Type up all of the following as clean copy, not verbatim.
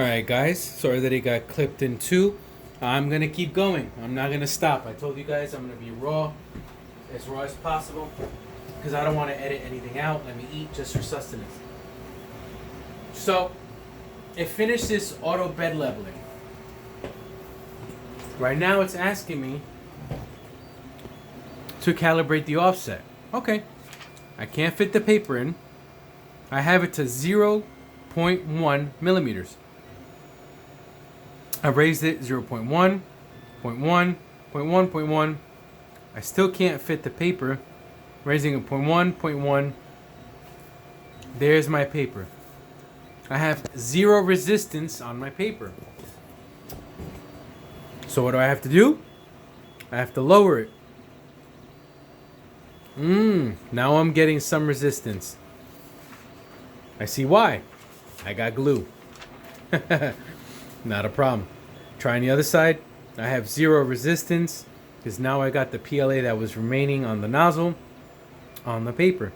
Alright guys, sorry that it got clipped in two. I'm gonna keep going. I'm not gonna stop. I told you guys I'm gonna be raw as possible because I don't want to edit anything out. Let me eat just for sustenance. So, it finished this auto bed leveling. Right now it's asking me to calibrate the offset. Okay, I can't fit the paper in. I have it to 0.1 millimeters. I raised it 0.1, 0.1, 0.1, 0.1. I still can't fit the paper. Raising it 0.1, 0.1. There's my paper. I have zero resistance on my paper. So what do I have to do? I have to lower it. Now I'm getting some resistance. I see why. I got glue. Not a problem. Trying the other side. I have zero resistance because now I got the PLA that was remaining on the nozzle on the paper.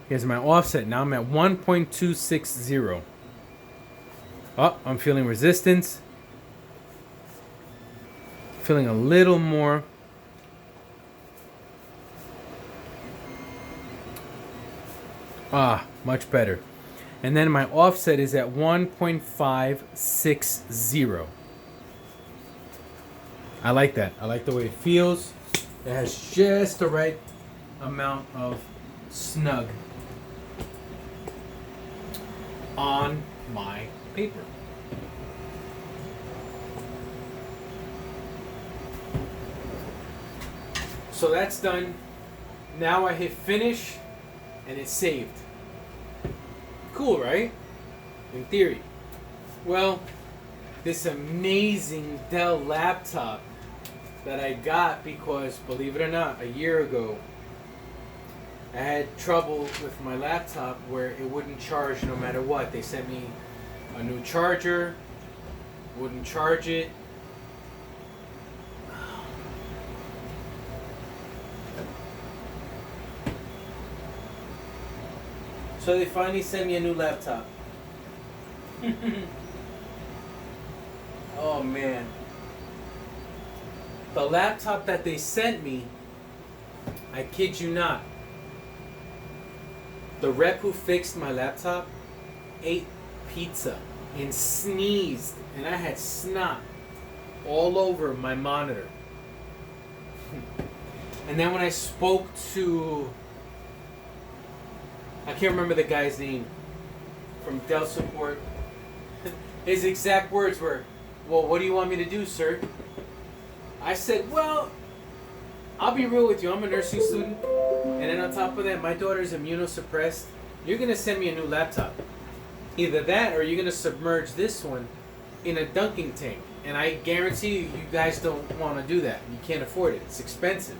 Here's my offset. Now I'm at 1.260. Oh, I'm feeling resistance. Feeling a little more. Much better. And then my offset is at 1.560. I like that. I like the way it feels. It has just the right amount of snug on my paper. So that's done. Now I hit finish and it's saved. Cool, right? In theory. Well, this amazing Dell laptop that I got because, believe it or not, a year ago, I had trouble with my laptop where it wouldn't charge no matter what. They sent me a new charger, wouldn't charge it. So they finally sent me a new laptop. Oh man. The laptop that they sent me, I kid you not, the rep who fixed my laptop ate pizza and sneezed, and I had snot all over my monitor. And then when I spoke to, I can't remember the guy's name from Dell support, his exact words were, "Well, what do you want me to do, sir?" I said, "Well, I'll be real with you. I'm a nursing student, and then on top of that, my daughter's immunosuppressed. You're going to send me a new laptop. Either that or you're going to submerge this one in a dunking tank. And I guarantee you guys don't want to do that. You can't afford it. It's expensive."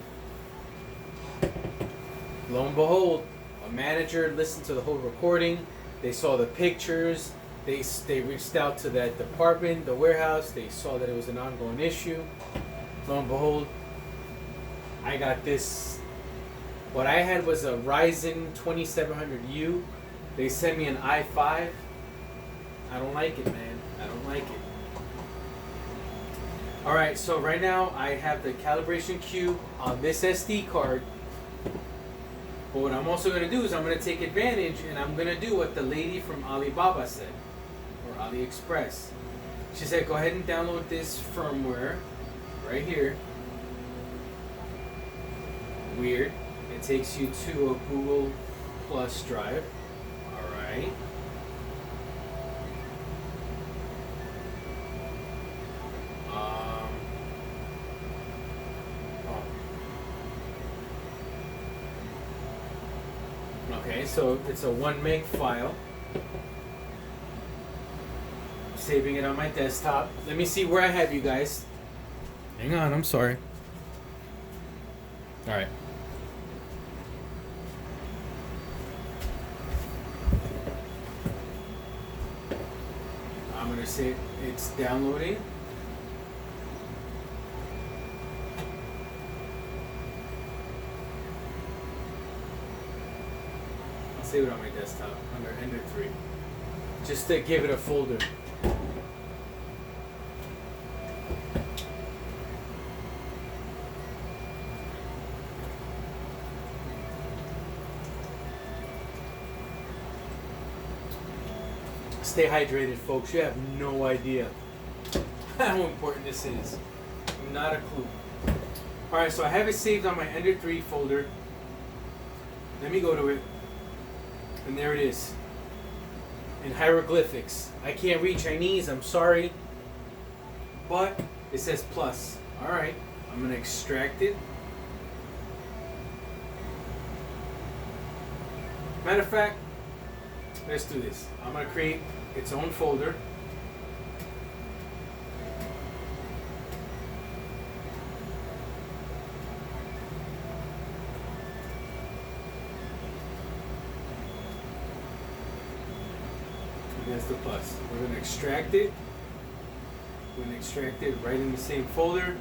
Lo and behold, a manager listened to the whole recording. They saw the pictures. They reached out to that department, the warehouse. They saw that it was an ongoing issue. Lo and behold, I got this. What I had was a Ryzen 2700U. They sent me an i5. I don't like it, man. I don't like it. Alright, so right now I have the calibration cube on this SD card. But what I'm also going to do is I'm going to take advantage and I'm going to do what the lady from Alibaba said. Or AliExpress. She said, go ahead and download this firmware right here. Weird. It takes you to a Google Plus drive. Alright. Okay, so it's a 1 meg file. Saving it on my desktop. Let me see where I have you guys. Hang on, I'm sorry. Alright. I'm going to say it's downloading. I'll save it on my desktop under Ender 3. Just to give it a folder. stay hydrated, folks. You have no idea how important this is. Not a clue. Alright, so I have it saved on my Ender 3 folder. Let me go to it. And there it is. In hieroglyphics. I can't read Chinese, I'm sorry. But it says plus. Alright, I'm going to extract it. Matter of fact, let's do this. I'm going to create its own folder. That's the plus. We're going to extract it. We're going to extract it right in the same folder.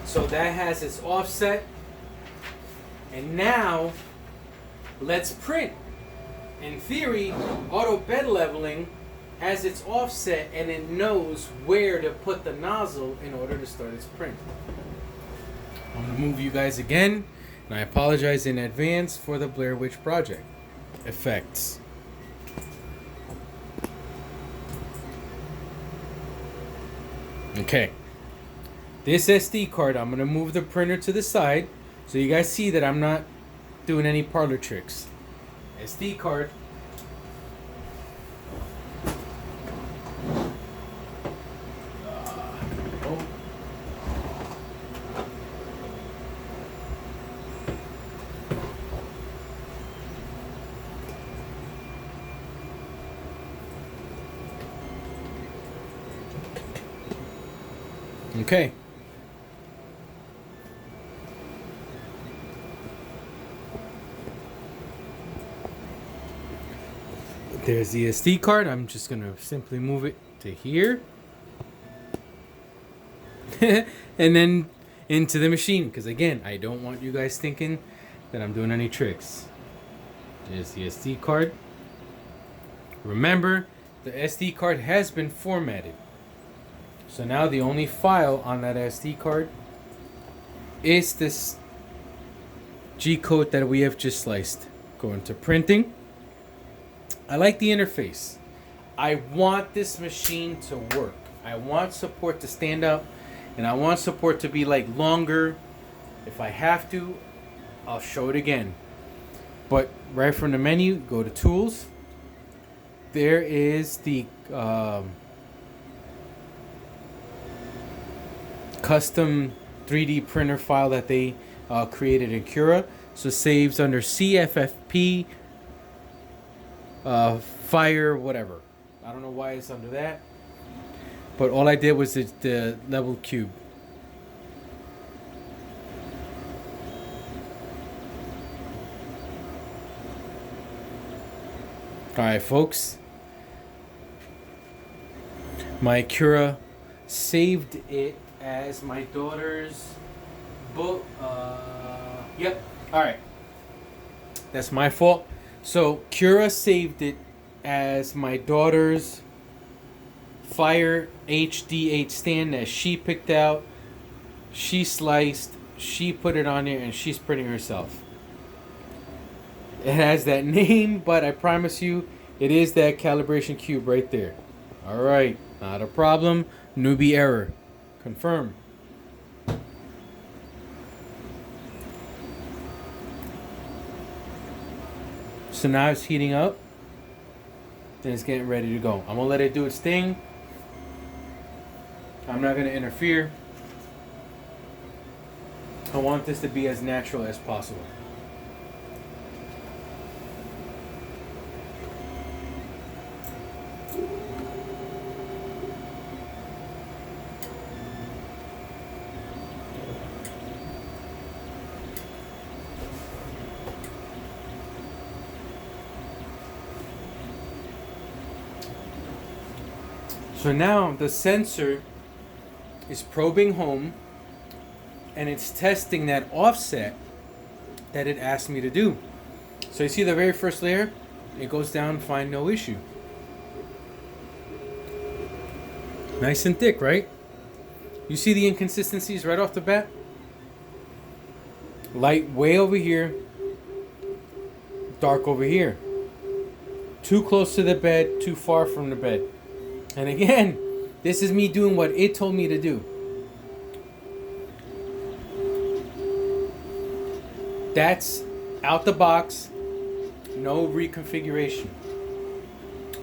So that has its offset. And now, let's print. In theory, auto bed leveling has its offset and it knows where to put the nozzle in order to start its print. I'm going to move you guys again. And I apologize in advance for the Blair Witch Project effects. Okay. This SD card, I'm going to move the printer to the side so you guys see that I'm not doing any parlor tricks. SD card. Okay. There's the SD card. I'm just going to simply move it to here. And then into the machine. Because again, I don't want you guys thinking that I'm doing any tricks. There's the SD card. Remember, the SD card has been formatted. So now the only file on that SD card is this G-code that we have just sliced. Go into printing. I like the interface. I want this machine to work. I want support to stand up, and I want support to be like longer. If I have to, I'll show it again. But right from the menu, go to Tools. There is the custom 3D printer file that they created in Cura. So saves under CFFP, fire, whatever. I don't know why it's under that. But all I did was the level cube. Alright, folks. My Cura saved it as my daughter's book. Yep. Alright. That's my fault. So, Cura saved it as my daughter's Fire HDH stand that she picked out. She sliced. She put it on there and she's printing herself. It has that name, but I promise you, it is that calibration cube right there. Alright. Not a problem. Newbie error. Confirm. So now it's heating up. And it's getting ready to go. I'm going to let it do its thing. I'm not going to interfere. I want this to be as natural as possible. So now the sensor is probing home and it's testing that offset that it asked me to do. So you see the very first layer, it goes down, find no issue. Nice and thick, right? You see the inconsistencies right off the bat? Light way over here, dark over here. Too close to the bed, too far from the bed. And again, this is me doing what it told me to do. That's out the box, no reconfiguration.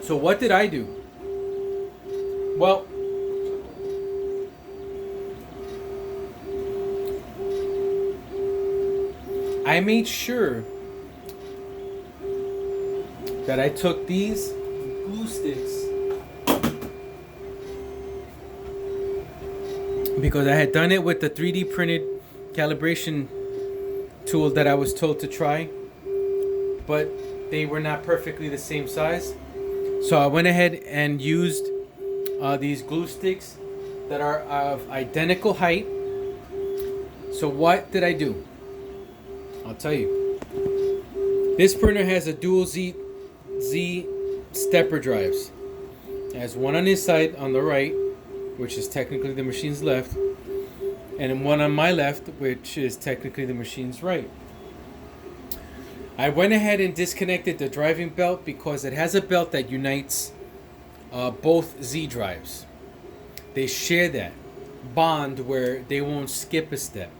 So what did I do? Well, I made sure that I took these glue sticks because I had done it with the 3D printed calibration tool that I was told to try, but they were not perfectly the same size. So I went ahead and used these glue sticks that are of identical height. So what did I do? I'll tell you. This printer has a dual Z stepper drives. It has one on this side on the right, which is technically the machine's left, and one on my left, which is technically the machine's right. I went ahead and disconnected the driving belt because it has a belt that unites both Z drives. They share that bond where they won't skip a step.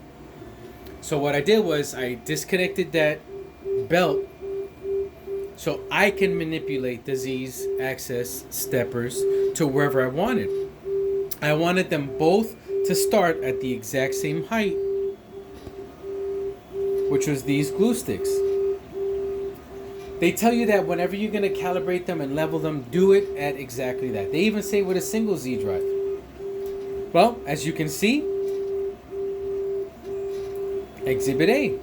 So what I did was I disconnected that belt so I can manipulate the Z's access steppers to wherever I wanted. I wanted them both to start at the exact same height, which was these glue sticks. They tell you that whenever you're going to calibrate them and level them, do it at exactly that. They even say with a single Z drive. Well, as you can see, Exhibit A.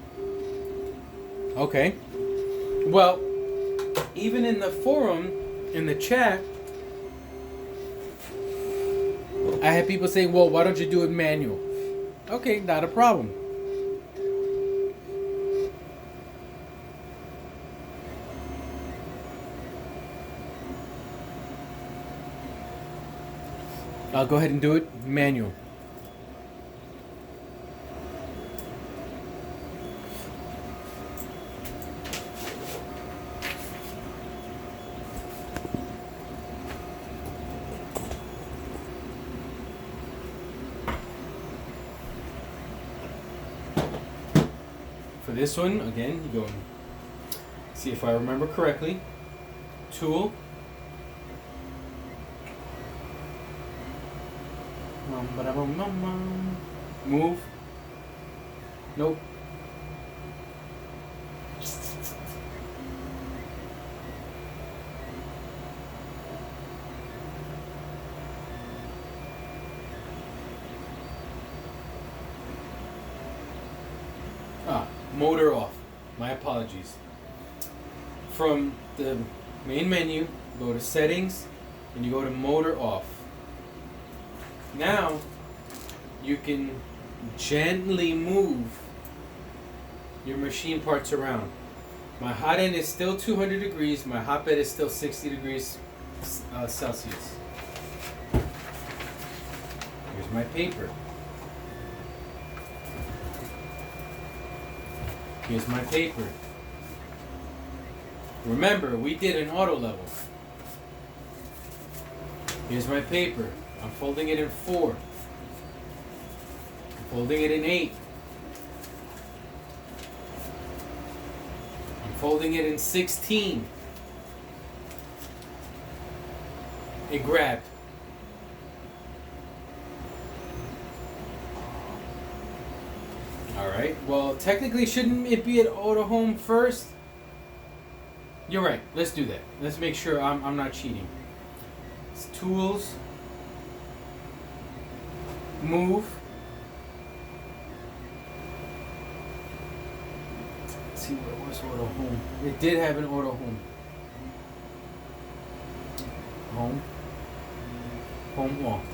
Okay. Well, even in the forum, in the chat, I had people saying, well, why don't you do it manual? Okay, not a problem. I'll go ahead and do it manual. For this one, again, you go and see if I remember correctly. Tool. Move. Nope. Motor off. My apologies. From the main menu, go to settings, and you go to motor off. Now, you can gently move your machine parts around. My hot end is still 200 degrees. My hot bed is still 60 degrees Celsius. Here's my paper. Here's my paper. Remember, we did an auto level. Here's my paper. I'm folding it in 4. I'm folding it in 8. I'm folding it in 16. It grabbed. Alright, well, technically, shouldn't it be at auto home first? You're right, let's do that. Let's make sure I'm not cheating. It's tools. Move. Let's see what was auto home. It did have an auto home. Home off.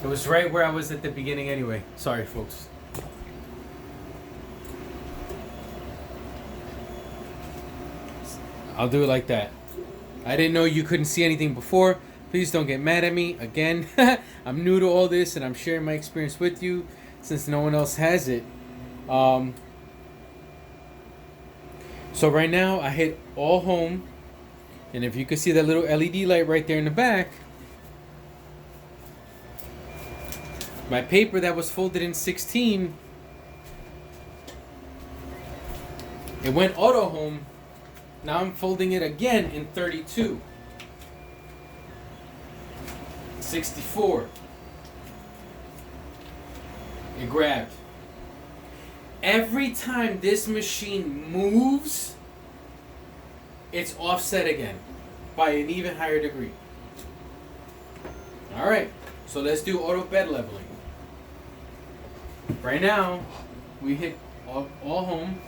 It was right where I was at the beginning anyway. Sorry, folks. I'll do it like that. I didn't know you couldn't see anything before. Please don't get mad at me. Again, I'm new to all this and I'm sharing my experience with you since no one else has it. So right now I hit all home, and if you can see that little LED light right there in the back, my paper that was folded in 16, it went auto home. Now I'm folding it again in 32. 64. It grabbed. Every time this machine moves, it's offset again by an even higher degree. Alright, so let's do auto bed leveling. Right now, we hit all home.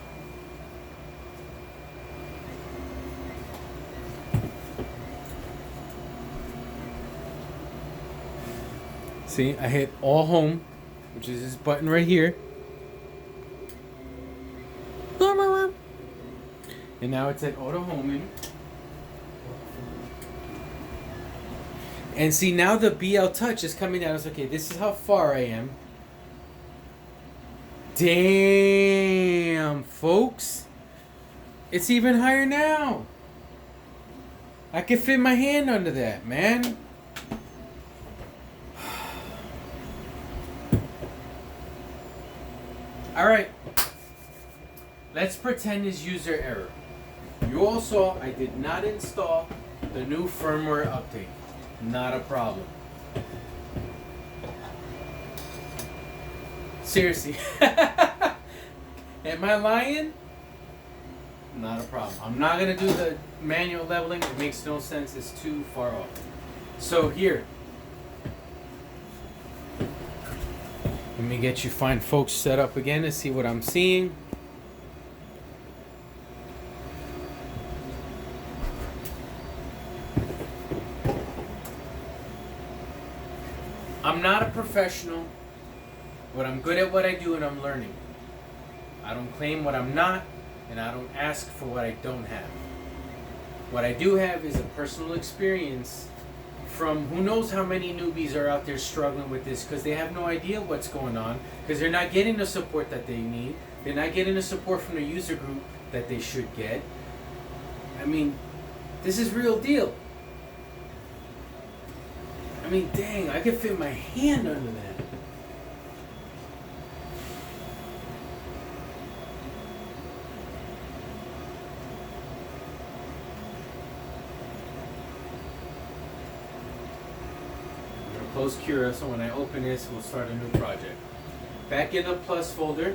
See, I hit all home, which is this button right here. And now it's at auto homing. And see, now the BL Touch is coming down. It's okay, this is how far I am. Damn, folks. It's even higher now. I can fit my hand under that, man. Alright. Let's pretend it's user error. You all saw I did not install the new firmware update. Not a problem. Seriously. Am I lying? Not a problem. I'm not going to do the manual leveling. It makes no sense. It's too far off. So here. Let me get you fine folks set up again to see what I'm seeing. I'm not a professional, but I'm good at what I do and I'm learning. I don't claim what I'm not, and I don't ask for what I don't have. What I do have is a personal experience from who knows how many newbies are out there struggling with this because they have no idea what's going on, because they're not getting the support that they need. They're not getting the support from the user group that they should get. I mean, this is real deal. I mean, dang, I could fit my hand under that. I'm going to close Cura, so when I open this, we'll start a new project. Back in the Plus folder.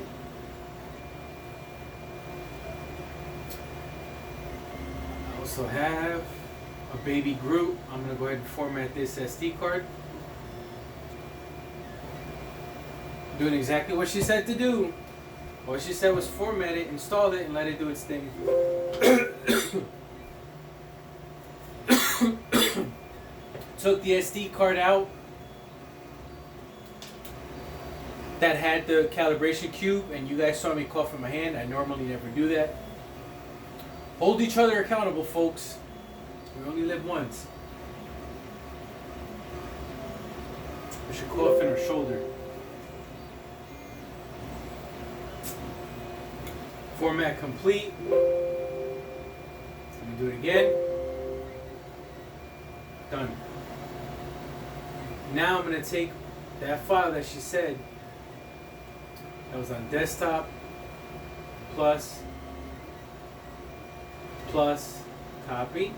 I also have a baby Groot. I'm going to go ahead and format this SD card. Doing exactly what she said to do. What she said was format it, install it, and let it do its thing. Took the SD card out that had the calibration cube, and you guys saw me cough in my hand. I normally never do that. Hold each other accountable, folks. We only live once. I should cough in her shoulder. Format complete. Let me do it again. Done. Now I'm going to take that file that she said that was on desktop, plus, copy.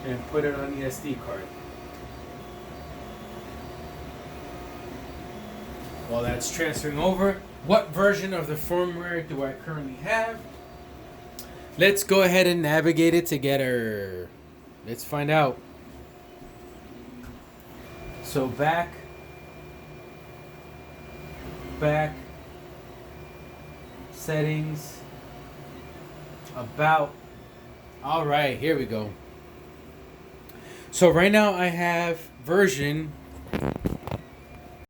And put it on the SD card. While that's transferring over, what version of the firmware do I currently have? Let's go ahead and navigate it together. Let's find out. So back, settings, about. All right, here we go. So right now I have version